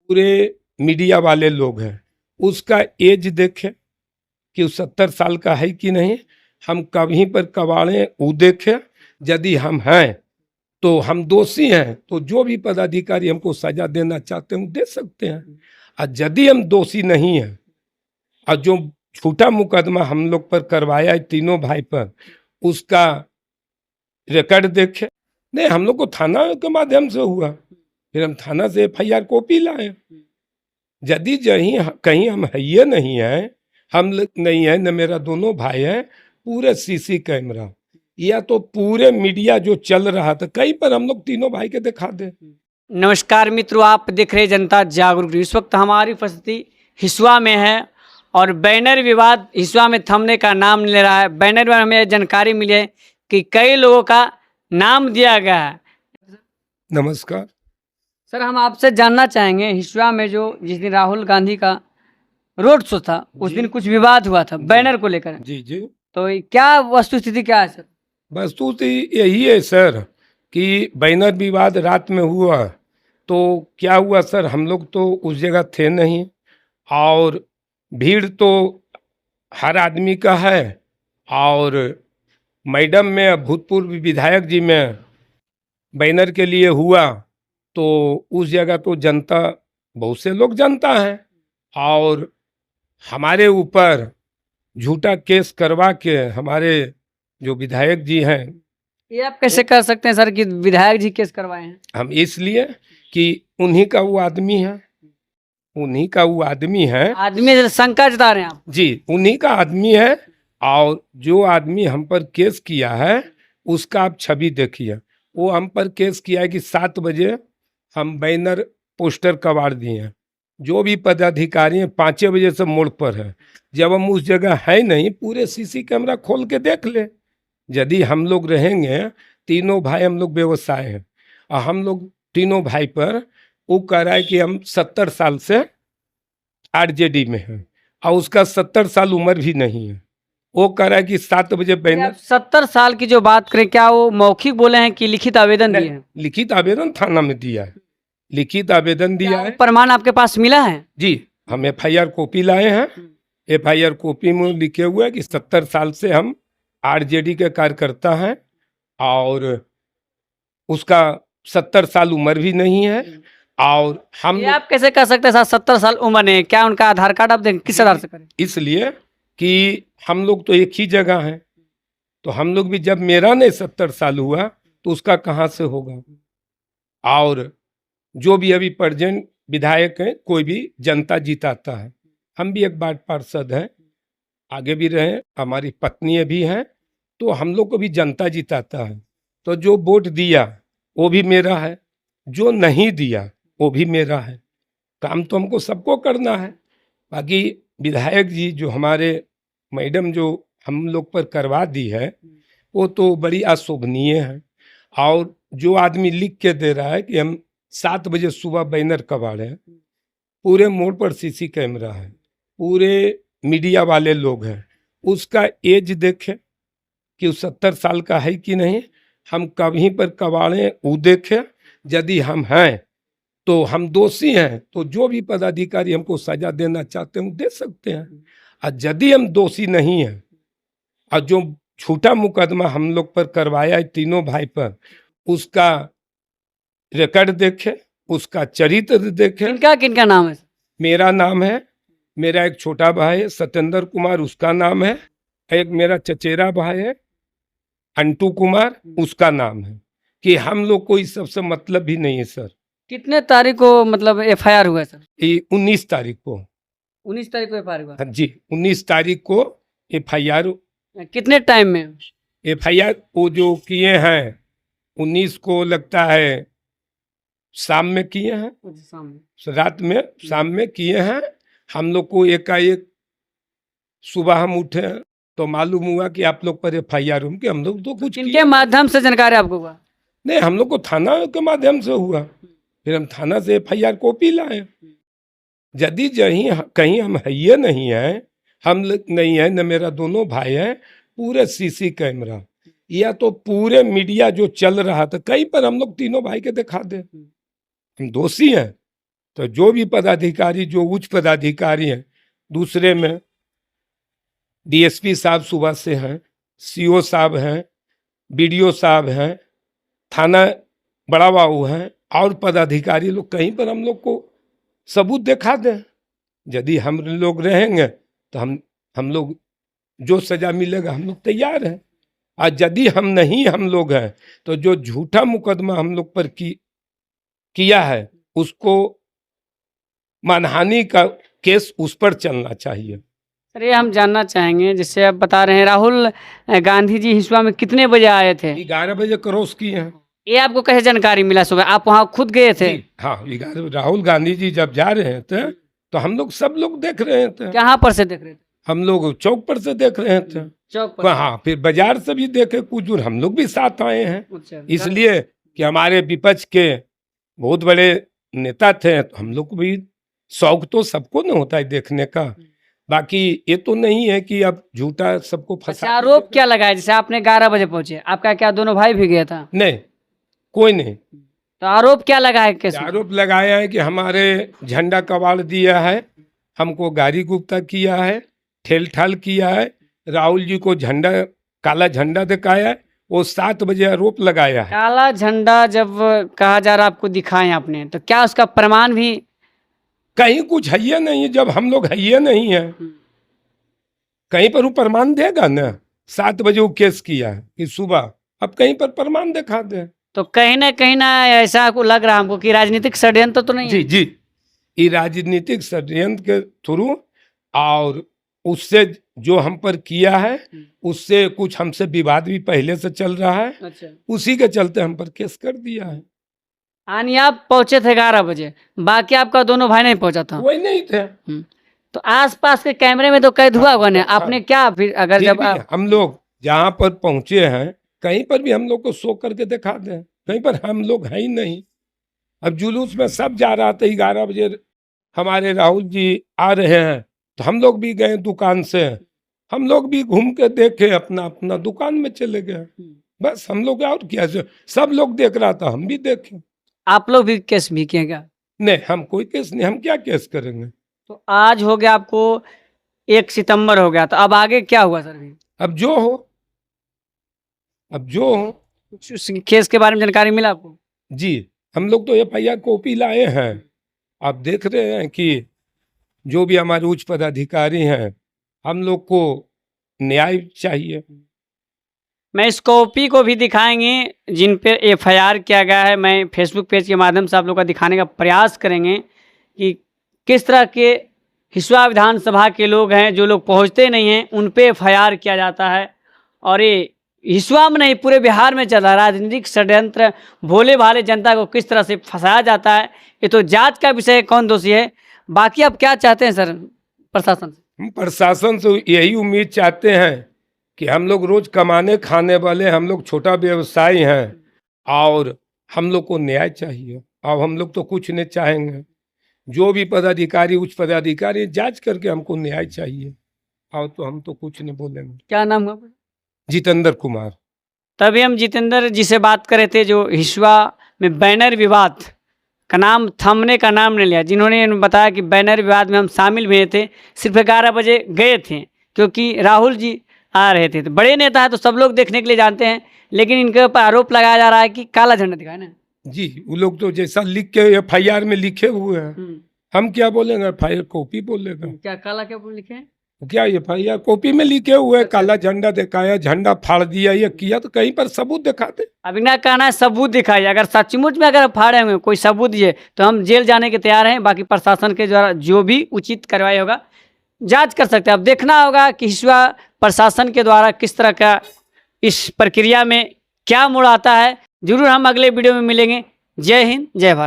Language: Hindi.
पूरे मीडिया वाले लोग हैं, उसका एज देखे कि वो 70 साल का है कि नहीं। हम कहीं पर कबाड़े वो देखे, यदि हम हैं तो हम दोषी हैं तो जो भी पदाधिकारी हमको सजा देना चाहते हैं दे सकते हैं, और यदि हम दोषी नहीं हैं और जो झूठा मुकदमा हम लोग पर करवाया है तीनों भाई पर, उसका रिकॉर्ड देखे। नहीं, हम लोग को थाना के माध्यम से हुआ, फिर हम थाना से FIR कॉपी लाए। यदि कहीं हम है ये नहीं है, हम नहीं है न, मेरा दोनों भाई है, पूरे CC कैमरा या तो पूरे मीडिया जो चल रहा था कहीं पर हम लोग तीनों भाई के दिखा दे। नमस्कार मित्रों, आप देख रहे हैं जनता जागरूक। इस वक्त हमारी उपस्थिति हिसुआ में है और बैनर विवाद हिसुआ में थमने का नाम ले रहा है। बैनर में हमें जानकारी मिली है कि कई लोगों का नाम दिया गया है। नमस्कार सर, हम आपसे जानना चाहेंगे, हिसुआ में जो जिस दिन राहुल गांधी का रोड शो था उस दिन कुछ विवाद हुआ था बैनर को लेकर। जी जी, तो क्या वस्तुस्थिति क्या है सर? वस्तु तो यही है सर कि बैनर विवाद रात में हुआ। तो क्या हुआ सर, हम लोग तो उस जगह थे नहीं, और भीड़ तो हर आदमी का है, और मैडम में भूतपूर्व विधायक जी में बैनर के लिए हुआ, तो उस जगह तो जनता, बहुत से लोग जनता है, और हमारे ऊपर झूठा केस करवा के हमारे जो विधायक जी हैं, ये आप कैसे कर सकते हैं सर कि विधायक जी केस करवाए हैं? हम इसलिए कि उन्हीं का वो आदमी है, उन्हीं का वो आदमी है। आदमी से शंका जता रहे हैं आप? जी, उन्हीं का आदमी है, और जो आदमी हम पर केस किया है उसका आप छवि देखिए। वो हम पर केस किया है कि 7 बजे हम बैनर पोस्टर कबाड़ दिए हैं, जो भी पदाधिकारी हैं 5 बजे से मोड़ पर है। जब हम उस जगह है नहीं, पूरे CC कैमरा खोल के देख ले। यदि हम लोग रहेंगे, तीनों भाई हम लोग व्यवसाय हैं, और हम लोग तीनों भाई पर वो कह रहा है कि हम 70 साल से RJD में हैं, और उसका 70 साल उम्र भी नहीं है। वो कह रहा है कि 7 बजे बैनर। 70 साल की जो बात करें, क्या वो मौखिक बोले हैं कि लिखित आवेदन दिए हैं? लिखित आवेदन थाना में दिया है, लिखित आवेदन दिया है। प्रमाण आपके पास मिला है? जी, हम FIR कॉपी लाए हैं। FIR कॉपी में लिखे हुए है कि 70 साल से हम RJD के कार्यकर्ता हैं, और उसका 70 साल उम्र भी नहीं है। और हम ये आप कैसे कर सकते हैं सर? 70 साल उम्र नहीं, क्या उनका आधार कार्ड आप देंगे? किस आधार से करें? इसलिए कि हम लोग तो एक ही जगह हैं, तो हम लोग भी, जब मेरा नहीं 70 साल हुआ तो उसका कहाँ से होगा। और जो भी अभी प्रेजेंट विधायक हैं, कोई भी जनता जिताता है। हम भी एक वार्ड पार्षद हैं, आगे भी रहे, हमारी पत्नी भी हैं, तो हम लोग को भी जनता जिताता है। तो जो वोट दिया वो भी मेरा है, जो नहीं दिया वो भी मेरा है। काम तो हमको सबको करना है। बाकी विधायक जी जो हमारे मैडम जो हम लोग पर करवा दी है, वो तो बड़ी अशोभनीय है। और जो आदमी लिख के दे रहा है कि हम 7 बजे सुबह बैनर कबाड़े, पूरे मोड़ पर CC कैमरा है, पूरे मीडिया वाले लोग हैं, उसका एज देखे कि वो 70 साल का है कि नहीं। हम कहीं पर कबाड़े वो देखे, यदि हम हैं तो हम दोषी हैं तो जो भी पदाधिकारी हमको सजा देना चाहते हैं दे सकते हैं, और यदि हम दोषी नहीं हैं और जो झूठा मुकदमा हम लोग पर करवाया है तीनों भाई पर, उसका रिकॉर्ड देखे, उसका चरित्र देखे। किनका किनका नाम है? मेरा नाम है, मेरा एक छोटा भाई है सत्येंद्र कुमार, उसका नाम है। एक मेरा चचेरा भाई है अंटू कुमार, उसका नाम है। कि हम लोग को इस सबसे मतलब भी नहीं है सर। कितने तारीख को मतलब FIR हुआ है सर? ये 19 तारीख को। 19 तारीख को FIR हुआ? हाँ जी, 19 तारीख को FIR। कितने टाइम में? FIR वो जो किए हैं 19 को लगता है शाम में किए हैं, रात में शाम में किए हैं। हम लोग को एकाएक सुबह हम उठे तो मालूम हुआ कि आप लोग पर FIR हुई, कि हम लोग तो कुछ किनके माध्यम से जानकारी आपको हुआ? नहीं, हम लोग को थाना के माध्यम से हुआ, फिर हम थाना से FIR कॉपी लाए। यदि कहीं हम है ये नहीं है, हम नहीं है न, मेरा दोनों भाई है, पूरे CC कैमरा या तो पूरे मीडिया जो चल रहा था कहीं पर हम लोग तीनों भाई के दिखा दे। हम दोषी हैं तो जो भी पदाधिकारी, जो उच्च पदाधिकारी हैं, दूसरे में डीएसपी साहब सुबह से हैं, सीओ साहब हैं, बीडीओ साहब हैं, थाना बड़ा बाबू हैं, और पदाधिकारी लोग कहीं पर हम लोग को सबूत दिखा दें। यदि हम लोग रहेंगे तो हम लोग जो सजा मिलेगा हम लोग तैयार हैं। और यदि हम लोग हैं तो जो झूठा मुकदमा हम लोग पर किया है उसको मानहानि का केस उस पर चलना चाहिए। सर ये हम जानना चाहेंगे, जैसे आप बता रहे हैं राहुल गांधी जी हिसुआ में कितने बजे आए थे? 11 बजे क्रॉस किए हैं। ये आपको कैसे जानकारी मिला? सुबह आप वहाँ खुद गए थे? हाँ, 11 राहुल गांधी जी जब जा रहे थे तो हम लोग सब लोग देख रहे थे। कहाँ पर से देख रहे थे? हम लोग चौक पर से देख रहे थे। चौक पर? हाँ, फिर बाजार से भी देखे कुछ दूर, हम लोग भी साथ आए हैं। अच्छा, इसलिए कि हमारे विपक्ष के बहुत बड़े नेता थे, तो हम लोग को भी शौक तो सबको न होता है देखने का। बाकी ये तो नहीं है कि अब झूठा सबको अच्छा, फंसा। आरोप क्या लगाया? जैसे आपने 11 बजे पहुंचे, आपका क्या दोनों भाई भी गया था? नहीं, कोई नहीं। तो आरोप क्या लगाया? कैसे आरोप लगाया है कि हमारे झंडा कबाड़ दिया है, हमको गाड़ी गुप्ता किया है, ठेल ठाल किया है, राहुल जी को झंडा, काला झंडा दिखाया है, वो 7 बजे आरोप लगाया है। काला झंडा जब कहा जा रहा आपको दिखाए आपने, तो क्या उसका प्रमाण भी? कहीं कुछ है ही नहीं, जब हम लोग है ही नहीं है कहीं पर वो प्रमाण देगा ना। 7 बजे वो केस किया है कि सुबह, अब कहीं पर प्रमाण दिखा दे। तो कहीं ना ऐसा को लग रहा हमको कि राजनीतिक षड्यंत्र तो नहीं है? जी, ये राजनीतिक षड्यंत्र के थ्रू, और उससे जो हम पर किया है उससे कुछ हमसे विवाद भी पहले से चल रहा है। अच्छा, उसी के चलते हम पर केस कर दिया है। यानी आप पहुंचे थे 11 बजे, बाकी आपका दोनों भाई नहीं पहुंचा था? कोई नहीं थे। तो आसपास के कैमरे में तो कैद हुआ होगा ना? आपने क्या फिर अगर फिर जब भी हम लोग जहाँ पर पहुंचे हैं कहीं पर भी हम लोग को शो करके दिखा दें, कहीं पर हम लोग हैं ही नहीं। अब जुलूस में सब जा रहा था, 11 बजे हमारे राहुल जी आ रहे हैं तो हम लोग भी गए दुकान से, हम लोग भी घूम के देखे, अपना अपना दुकान में चले गए। बस हम लोग और क्या, सब लोग देख रहा था, हम भी देखे। आप लोग भी केस भी किए क्या? नहीं, हम कोई केस नहीं, हम क्या केस करेंगे। तो आज हो गया आपको 1 सितंबर हो गया, तो अब आगे क्या हुआ सर? भी अब जो हो, अब जो हो। कुछ उस केस के बारे में जानकारी मिला आपको? जी, हम लोग तो FIR कॉपी लाए हैं। आप देख रहे हैं कि जो भी हमारे उच्च पदाधिकारी हैं, हम लोग को न्याय चाहिए। मैं इस कॉपी को भी दिखाएंगे जिन पे FIR किया गया है। मैं फेसबुक पेज के माध्यम से आप लोग का दिखाने का प्रयास करेंगे कि किस तरह के हिसुआ विधानसभा के लोग हैं, जो लोग पहुंचते नहीं हैं उन पे FIR किया जाता है। और ये हिसुआ में नहीं, पूरे बिहार में चल रहा राजनीतिक षड्यंत्र, भोले भाले जनता को किस तरह से फंसाया जाता है, ये तो जांच का विषय है, कौन दोषी है। बाकी आप क्या चाहते हैं सर प्रशासन से? हम प्रशासन से यही उम्मीद चाहते हैं कि हम लोग रोज कमाने खाने वाले, हम लोग छोटा व्यवसायी हैं और हम लोग को न्याय चाहिए। अब हम लोग तो कुछ नहीं चाहेंगे, जो भी पदाधिकारी, उच्च पदाधिकारी, जांच करके हमको न्याय चाहिए, और तो हम तो कुछ नहीं बोलेंगे। क्या नाम है? जितेंद्र कुमार। तभी हम जितेंद्र जी से बात कर रहे थे, जो हिसुआ में बैनर विवाद का नाम, थमने का नाम नहीं लिया, जिन्होंने बताया कि बैनर विवाद में हम शामिल हुए थे, सिर्फ 11 बजे गए थे क्योंकि राहुल जी आ रहे थे। तो बड़े नेता है तो सब लोग देखने के लिए जानते हैं, लेकिन इनके ऊपर आरोप लगाया जा रहा है कि काला झंडा दिखाए ना। जी, वो लोग तो जैसा लिख के FIR में लिखे हुए हैं, हम क्या बोलेंगे, FIR कॉपी बोलेगा। क्या काला क्या लिखे हैं? क्या FIR कॉपी में लिखे हुए हैं, काला झंडा दिखाया, झंडा फाड़ दिया, ये किया, तो कहीं पर सबूत दिखाते। अब इनका कहना है सबूत दिखाइए, अगर सचमुच में अगर फाड़े हुए कोई सबूत दिए तो हम जेल जाने के तैयार हैं। बाकी प्रशासन के द्वारा जो भी उचित कार्रवाई होगा जांच कर सकते हैं। अब देखना होगा कि हिसुआ प्रशासन के द्वारा किस तरह का इस प्रक्रिया में क्या मोड़ आता है। जरूर हम अगले वीडियो में मिलेंगे। जय हिंद, जय भारत।